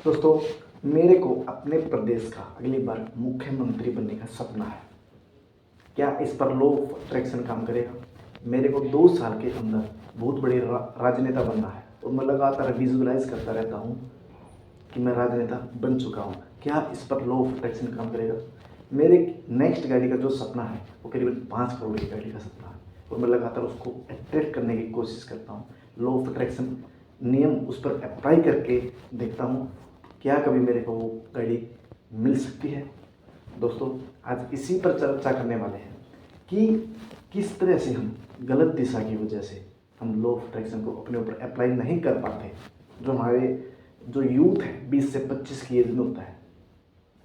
दोस्तों, मेरे को अपने प्रदेश का अगली बार मुख्यमंत्री बनने का सपना है। क्या इस पर लॉ ऑफ अट्रैक्शन काम करेगा? मेरे को 2 साल के अंदर बहुत बड़ी राजनेता बनना है और मैं लगातार विजुअलाइज करता रहता हूँ कि मैं राजनेता बन चुका हूँ। क्या इस पर लॉ ऑफ अट्रैक्शन काम करेगा? मेरे नेक्स्ट गाड़ी का जो सपना है वो करीबन 5 करोड़ की गाड़ी का सपना है और मैं लगातार उसको अट्रैक्ट करने की कोशिश करता हूँ। लॉ ऑफ अट्रैक्शन नियम उस पर अप्लाई करके देखता हूँ क्या कभी मेरे को वो गाड़ी मिल सकती है। दोस्तों, आज इसी पर चर्चा करने वाले हैं कि किस तरह से हम गलत दिशा की वजह से हम लॉ ऑफ अट्रैक्शन को अपने ऊपर अप्लाई नहीं कर पाते। जो यूथ है 20 से 25 की एज में होता है,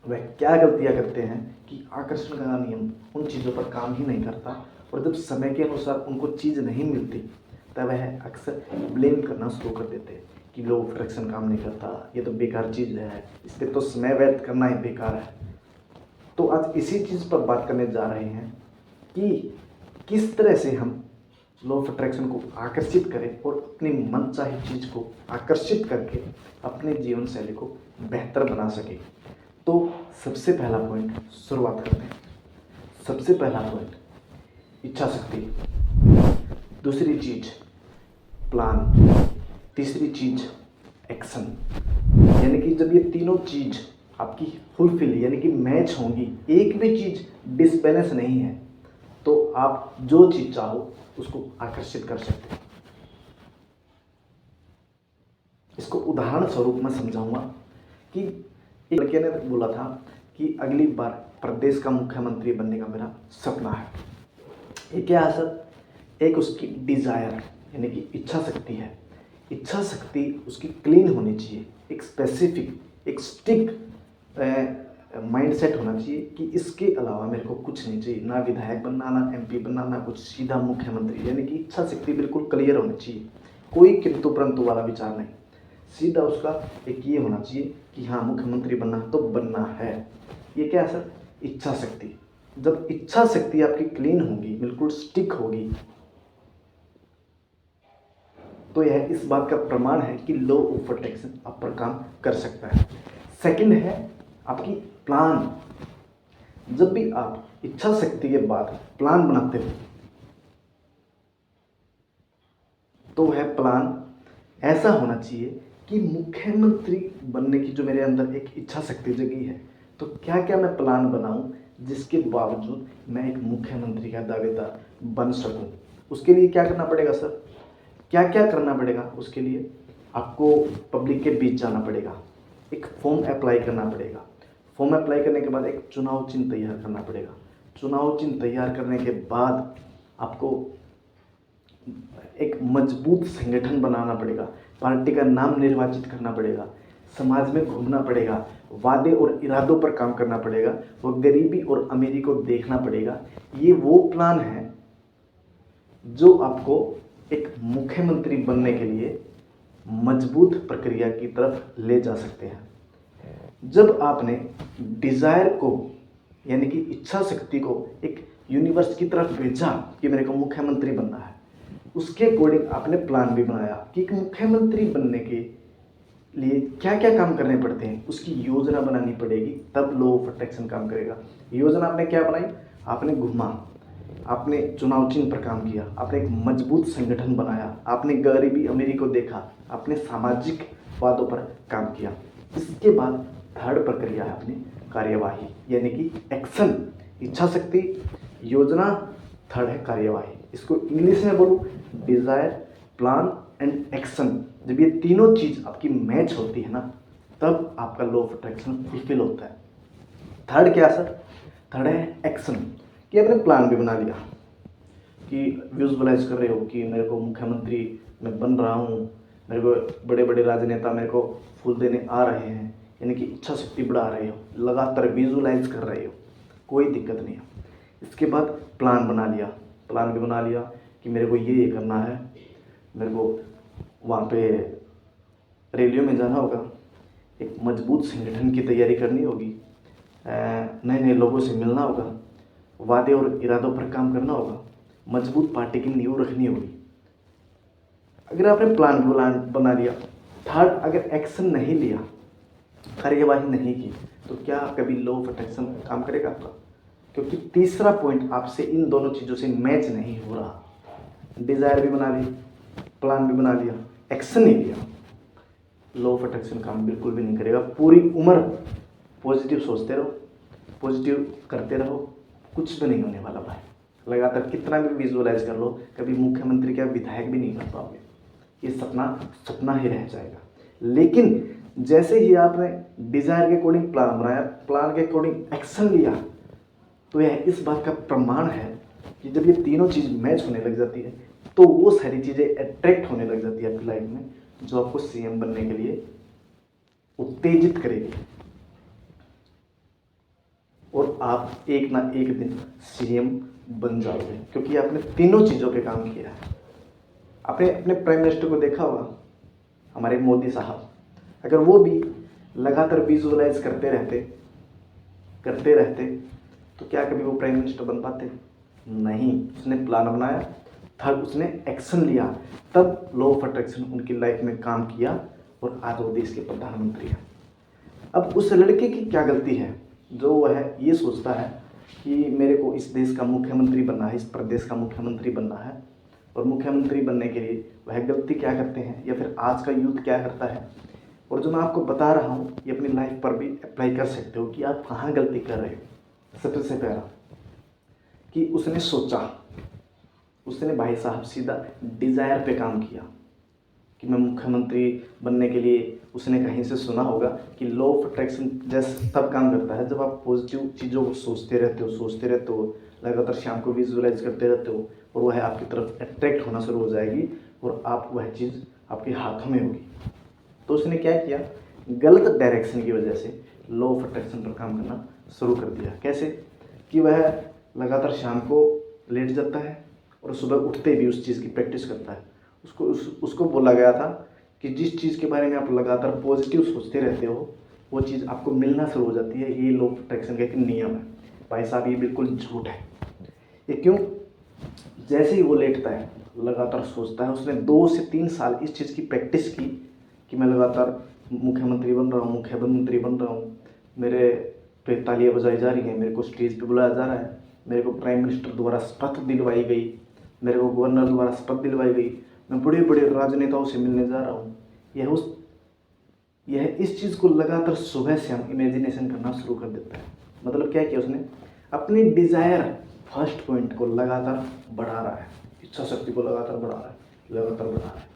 वह क्या गलतियां करते हैं कि आकर्षण का नियम उन चीज़ों पर काम ही नहीं करता और जब समय के अनुसार उनको चीज़ नहीं मिलती तब वह अक्सर ब्लेम करना शुरू कर देते हैं कि लॉ ऑफ अट्रैक्शन काम नहीं करता, ये तो बेकार चीज़ है, इस पर तो समय व्यर्थ करना ही बेकार है। तो आज इसी चीज़ पर बात करने जा रहे हैं कि किस तरह से हम लॉ ऑफ अट्रैक्शन को आकर्षित करें और अपनी मनचाही चीज़ को आकर्षित करके अपने जीवन शैली को बेहतर बना सके। तो सबसे पहला पॉइंट शुरुआत करते हैं। सबसे पहला पॉइंट इच्छा शक्ति, दूसरी चीज प्लान, तीसरी चीज एक्शन। यानी कि जब ये तीनों चीज आपकी फुलफिल यानी कि मैच होंगी, एक भी चीज डिसबैलेंस नहीं है, तो आप जो चीज चाहो उसको आकर्षित कर सकते हैं। इसको उदाहरण स्वरूप मैं समझाऊंगा कि एक लड़के ने बोला था कि अगली बार प्रदेश का मुख्यमंत्री बनने का मेरा सपना है। ये क्या है सर? एक उसकी डिजायर यानी कि इच्छा शक्ति है। इच्छा शक्ति उसकी क्लीन होनी चाहिए, एक स्पेसिफिक, एक स्टिक माइंडसेट होना चाहिए कि इसके अलावा मेरे को कुछ नहीं चाहिए, ना विधायक बनना, ना एमपी बनना, ना कुछ, सीधा मुख्यमंत्री। यानी कि इच्छा शक्ति बिल्कुल क्लियर होनी चाहिए, कोई किंतु परंतु वाला विचार नहीं। सीधा उसका एक ये होना चाहिए कि हाँ, मुख्यमंत्री बनना तो बनना है। ये क्या है सर? इच्छा शक्ति। जब इच्छा शक्ति आपकी क्लीन होगी, बिल्कुल स्टिक होगी, तो यह इस बात का प्रमाण है कि लॉ ऑफ अट्रैक्शन आप पर काम कर सकता है। सेकंड है आपकी प्लान। जब भी आप इच्छा शक्ति के बाद प्लान बनाते हो तो वह प्लान ऐसा होना चाहिए कि मुख्यमंत्री बनने की जो मेरे अंदर एक इच्छा शक्ति जगी है, तो क्या क्या मैं प्लान बनाऊं जिसके बावजूद मैं एक मुख्यमंत्री का दावेदार बन सकूं। उसके लिए क्या करना पड़ेगा सर? क्या क्या करना पड़ेगा? उसके लिए आपको पब्लिक के बीच जाना पड़ेगा, एक फॉर्म अप्लाई करना पड़ेगा। फॉर्म अप्लाई करने के बाद एक चुनाव चिन्ह तैयार करना पड़ेगा। चुनाव चिन्ह तैयार करने के बाद आपको एक मजबूत संगठन बनाना पड़ेगा, पार्टी का नाम निर्वाचित करना पड़ेगा, समाज में घूमना पड़ेगा, वादे और इरादों पर काम करना पड़ेगा, वो गरीबी और अमीरी को देखना पड़ेगा। ये वो प्लान है जो आपको एक मुख्यमंत्री बनने के लिए मजबूत प्रक्रिया की तरफ ले जा सकते हैं। जब आपने डिजायर को यानी कि इच्छा शक्ति को एक यूनिवर्स की तरफ भेजा कि मेरे को मुख्यमंत्री बनना है, उसके अकॉर्डिंग आपने प्लान भी बनाया कि एक मुख्यमंत्री बनने के लिए क्या क्या काम करने पड़ते हैं, उसकी योजना बनानी पड़ेगी, तब लॉ ऑफ अट्रैक्शन काम करेगा। योजना आपने क्या बनाई? आपने घूमा, आपने चुनाव चिन्ह पर काम किया, आपने एक मजबूत संगठन बनाया, आपने गरीबी अमीरी को देखा, आपने सामाजिक वादों पर काम किया। इसके बाद थर्ड प्रक्रिया है अपनी कार्यवाही यानी कि एक्शन। इच्छा शक्ति, योजना, थर्ड है कार्यवाही। इसको इंग्लिश में बोलूँ, डिजायर, प्लान एंड एक्शन। जब ये तीनों चीज आपकी मैच होती है ना, तब आपका लॉ ऑफ अट्रैक्शन फुलफिल होता है। थर्ड क्या सर? थर्ड है एक्शन। कि आपने प्लान भी बना लिया कि विजुअलाइज कर रहे हो कि मेरे को मुख्यमंत्री मैं बन रहा हूँ, मेरे को बड़े बड़े राजनेता मेरे को फूल देने आ रहे हैं, यानी कि इच्छा शक्ति बढ़ा रहे हो, लगातार विजुअलाइज कर रहे हो, कोई दिक्कत नहीं है। इसके बाद प्लान बना लिया, प्लान भी बना लिया कि मेरे को ये करना है, मेरे को वहाँ पे रैलियों में जाना होगा, एक मजबूत संगठन की तैयारी करनी होगी, नए नए लोगों से मिलना होगा, वादे और इरादों पर काम करना होगा, मजबूत पार्टी की नींव रखनी होगी। अगर आपने प्लान बना लिया, थर्ड अगर एक्शन नहीं लिया कार्यवाही नहीं की, तो क्या कभी लॉ ऑफ अट्रैक्शन काम करेगा आपका? क्योंकि तीसरा पॉइंट आपसे इन दोनों चीज़ों से मैच नहीं हो रहा। डिज़ायर भी बना ली, प्लान भी बना लिया, एक्शन नहीं लिया, लॉ ऑफ अट्रैक्शन काम बिल्कुल भी नहीं करेगा। पूरी उम्र पॉजिटिव सोचते रहो, पॉजिटिव करते रहो, कुछ भी नहीं होने वाला भाई। लगातार कितना भी विजुअलाइज कर लो, कभी मुख्यमंत्री क्या विधायक भी नहीं बन पाओगे। ये सपना सपना ही रह जाएगा। लेकिन जैसे ही आपने डिजायर के अकॉर्डिंग प्लान बनाया, प्लान के अकॉर्डिंग एक्शन लिया, तो यह इस बात का प्रमाण है कि जब ये तीनों चीज़ मैच होने लग जाती है, तो वो सारी चीज़ें अट्रैक्ट होने लग जाती है आपकी लाइफ में, जो आपको सीएम बनने के लिए उत्तेजित करेगी। और आप एक ना एक दिन सीएम बन जाओगे, क्योंकि आपने तीनों चीज़ों पे काम किया है। आपने अपने प्राइम मिनिस्टर को देखा होगा, हमारे मोदी साहब, अगर वो भी लगातार विजुअलाइज करते रहते तो क्या कभी वो प्राइम मिनिस्टर बन पाते? नहीं। उसने प्लान बनाया, तब उसने एक्शन लिया, तब लॉ ऑफ अट्रैक्शन उनकी लाइफ में काम किया और आज वो देश के प्रधानमंत्री हैं। अब उस लड़के की क्या गलती है जो वह ये सोचता है कि मेरे को इस देश का मुख्यमंत्री बनना है, इस प्रदेश का मुख्यमंत्री बनना है, और मुख्यमंत्री बनने के लिए वह गलती क्या करते हैं, या फिर आज का यूथ क्या करता है, और जो मैं आपको बता रहा हूँ ये अपनी लाइफ पर भी अप्लाई कर सकते हो कि आप कहाँ गलती कर रहे हो। सबसे पहला कि उसने सोचा, उसने भाई साहब सीधा डिज़ायर पे काम किया कि मैं मुख्यमंत्री बनने के लिए। उसने कहीं से सुना होगा कि लॉ ऑफ अट्रैक्शन जैसे तब काम करता है जब आप पॉजिटिव चीज़ों को सोचते रहते हो, लगातार शाम को विजुअलाइज करते रहते हो, और वह आपकी तरफ अट्रैक्ट होना शुरू हो जाएगी और आप वह चीज़ आपके हाथों में होगी। तो उसने क्या किया, गलत डायरेक्शन की वजह से लॉ ऑफ अट्रैक्शन पर काम करना शुरू कर दिया। कैसे कि वह लगातार शाम को लेट जाता है और सुबह उठते भी उस चीज़ की प्रैक्टिस करता है। उसको बोला गया था कि जिस चीज़ के बारे में आप लगातार पॉजिटिव सोचते रहते हो वो चीज़ आपको मिलना शुरू हो जाती है। ये लॉ ऑफ अट्रैक्शन का एक नियम है भाई साहब, ये बिल्कुल झूठ है। ये क्यों? जैसे ही वो लेटता है, लगातार सोचता है, उसने 2 से 3 साल इस चीज़ की प्रैक्टिस की कि मैं लगातार मुख्यमंत्री बन रहा हूँ, मेरे पे तालियां बजाई जा रही हैं, मेरे को स्टेज पे बुलाया जा रहा है, मेरे को प्राइम मिनिस्टर द्वारा शपथ दिलवाई गई, मेरे को गवर्नर द्वारा शपथ दिलवाई गई, मैं बड़े बड़े राजनेताओं से मिलने जा रहा हूँ। यह इस चीज़ को लगातार सुबह से हम इमेजिनेशन करना शुरू कर देता है। मतलब क्या किया उसने, अपनी डिज़ायर फर्स्ट पॉइंट को लगातार बढ़ा रहा है, इच्छा शक्ति को लगातार बढ़ा रहा है।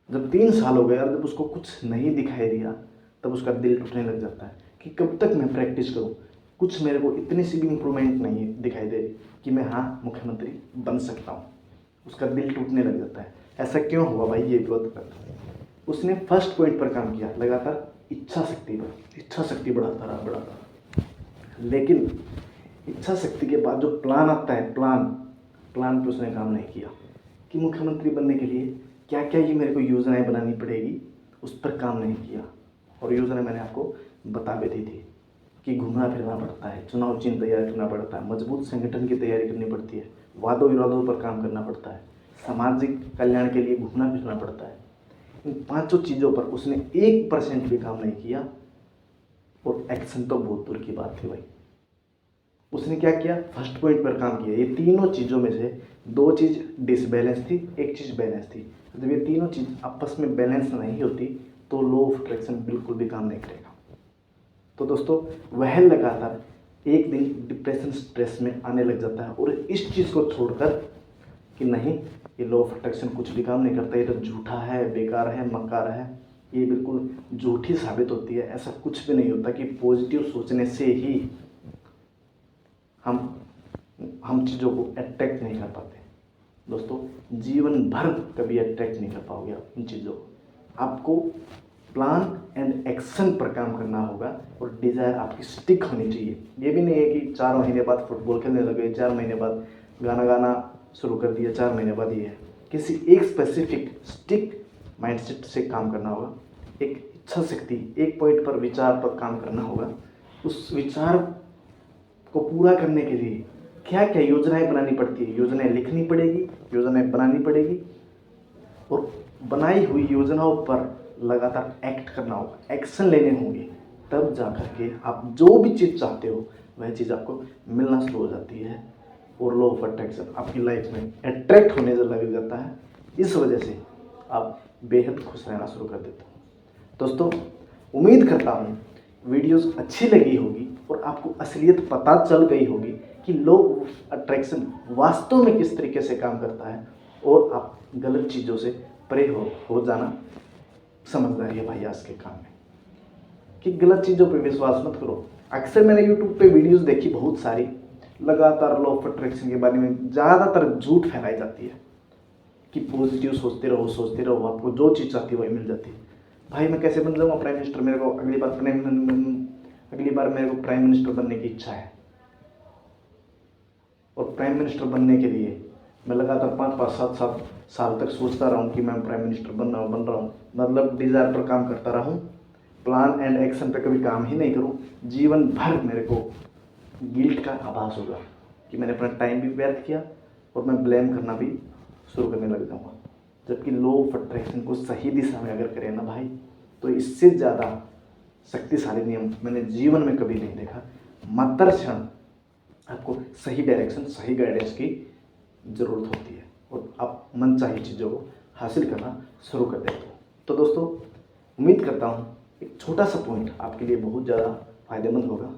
जब 3 साल हो गए और जब उसको कुछ नहीं दिखाई दिया, तब उसका दिल टूटने लग जाता है कि कब तक मैं प्रैक्टिस करूं, कुछ मेरे को इतनी सी भी इम्प्रूवमेंट नहीं दिखाई दे रही कि मैं हाँ मुख्यमंत्री बन सकता हूं। उसका दिल टूटने लग जाता है। ऐसा क्यों हुआ भाई, ये बात करता है। उसने फर्स्ट पॉइंट पर काम किया, लगातार इच्छा शक्ति बढ़ाता रहा। लेकिन इच्छा शक्ति के बाद जो प्लान आता है, प्लान पे उसने काम नहीं किया कि मुख्यमंत्री बनने के लिए क्या क्या ये मेरे को योजनाएं बनानी पड़ेगी, उस पर काम नहीं किया। और योजना मैंने आपको बता भी दी थी कि घूमना फिरना पड़ता है, चुनाव चिन्ह तैयार करना पड़ता है, मजबूत संगठन की तैयारी करनी पड़ती है, वादों विरोधों पर काम करना पड़ता है, सामाजिक कल्याण के लिए घूमना फिरना पड़ता है। इन 5 चीज़ों पर उसने 1% भी काम नहीं किया, और एक्शन तो बहुत दूर की बात थी भाई। उसने क्या किया, फर्स्ट पॉइंट पर काम किया। ये तीनों चीज़ों में से 2 चीज़ डिसबैलेंस थी, 1 चीज़ बैलेंस थी। जब ये तीनों चीज़ आपस में बैलेंस नहीं होती तो लॉ ऑफ अट्रैक्शन बिल्कुल भी काम नहीं करेगा। तो दोस्तों, वह लगातार एक दिन डिप्रेशन स्ट्रेस में आने लग जाता है, और इस चीज़ को छोड़कर कि नहीं ये लॉ ऑफ अट्रैक्शन कुछ भी काम नहीं करता, ये तो झूठा है, बेकार है, मक्कार है, ये बिल्कुल झूठी साबित होती है। ऐसा कुछ भी नहीं होता कि पॉजिटिव सोचने से ही हम चीज़ों को अट्रैक्ट नहीं कर पाते। दोस्तों, जीवन भर कभी अट्रैक्ट नहीं कर पाओगे आप इन चीज़ों को। आपको प्लान एंड एक्शन पर काम करना होगा, और डिज़ायर आपकी स्टिक होनी चाहिए। ये भी नहीं है कि 4 महीने बाद फुटबॉल खेलने लगे, 4 महीने बाद गाना शुरू कर दिया, 4 महीने बाद ये है। किसी एक स्पेसिफिक स्टिक माइंडसेट से काम करना होगा, एक इच्छा शक्ति, एक पॉइंट पर विचार पर काम करना होगा। उस विचार को पूरा करने के लिए क्या क्या योजनाएं बनानी पड़ती है, योजनाएं लिखनी पड़ेगी, योजनाएं बनानी पड़ेगी, और बनाई हुई योजनाओं पर लगातार एक्ट करना होगा, एक्शन लेने होंगे, तब जा कर के आप जो भी चीज़ चाहते हो वह चीज़ आपको मिलना शुरू हो जाती है और लॉ ऑफ अट्रैक्शन आपकी लाइफ में अट्रैक्ट होने से लग जाता है। इस वजह से आप बेहद खुश रहना शुरू कर देते हो। दोस्तों, उम्मीद करता हूँ वीडियोस अच्छी लगी होगी और आपको असलियत पता चल गई होगी कि लॉ ऑफ अट्रैक्शन वास्तव में किस तरीके से काम करता है और आप गलत चीज़ों से परे हो जाना समझदारी है भाई आज के काम में कि गलत चीज़ों पे विश्वास मत करो। अक्सर मैंने यूट्यूब पे वीडियोस देखी बहुत सारी, लगातार लॉ ऑफ अट्रैक्शन के बारे में ज़्यादातर झूठ फैलाई जाती है कि पॉजिटिव सोचते रहो, आपको जो चीज़ चाहती है वही मिल जाती है। भाई मैं कैसे बन जाऊँगा प्राइम मिनिस्टर, मेरे को अगली बार मेरे को प्राइम मिनिस्टर बनने की इच्छा है और प्राइम मिनिस्टर बनने के लिए मैं लगातार 5-7 साल तक सोचता रहूँ कि मैं प्राइम मिनिस्टर बन रहा हूँ, मतलब डिज़ायर पर काम करता रहूँ, प्लान एंड एक्शन पे कभी काम ही नहीं करूँ। जीवन भर मेरे को गिल्ट का आभास होगा कि मैंने अपना टाइम भी व्यर्थ किया और मैं ब्लेम करना भी शुरू करने लग जाऊँगा। जबकि लॉ ऑफ अट्रैक्शन को सही दिशा में अगर करें ना भाई, तो इससे ज़्यादा शक्तिशाली नियम मैंने जीवन में कभी नहीं देखा। मात्र क्षण आपको सही डायरेक्शन, सही गाइडेंस की ज़रूरत होती है और आप मनचाही चीज़ों को हासिल करना शुरू कर देते हो। तो दोस्तों, उम्मीद करता हूँ एक छोटा सा पॉइंट आपके लिए बहुत ज़्यादा फायदेमंद होगा।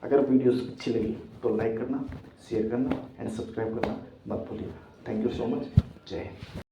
अगर वीडियोस अच्छी लगी तो लाइक करना, शेयर करना एंड सब्सक्राइब करना मत भूलिएगा। Thank you so much. जय हिंद।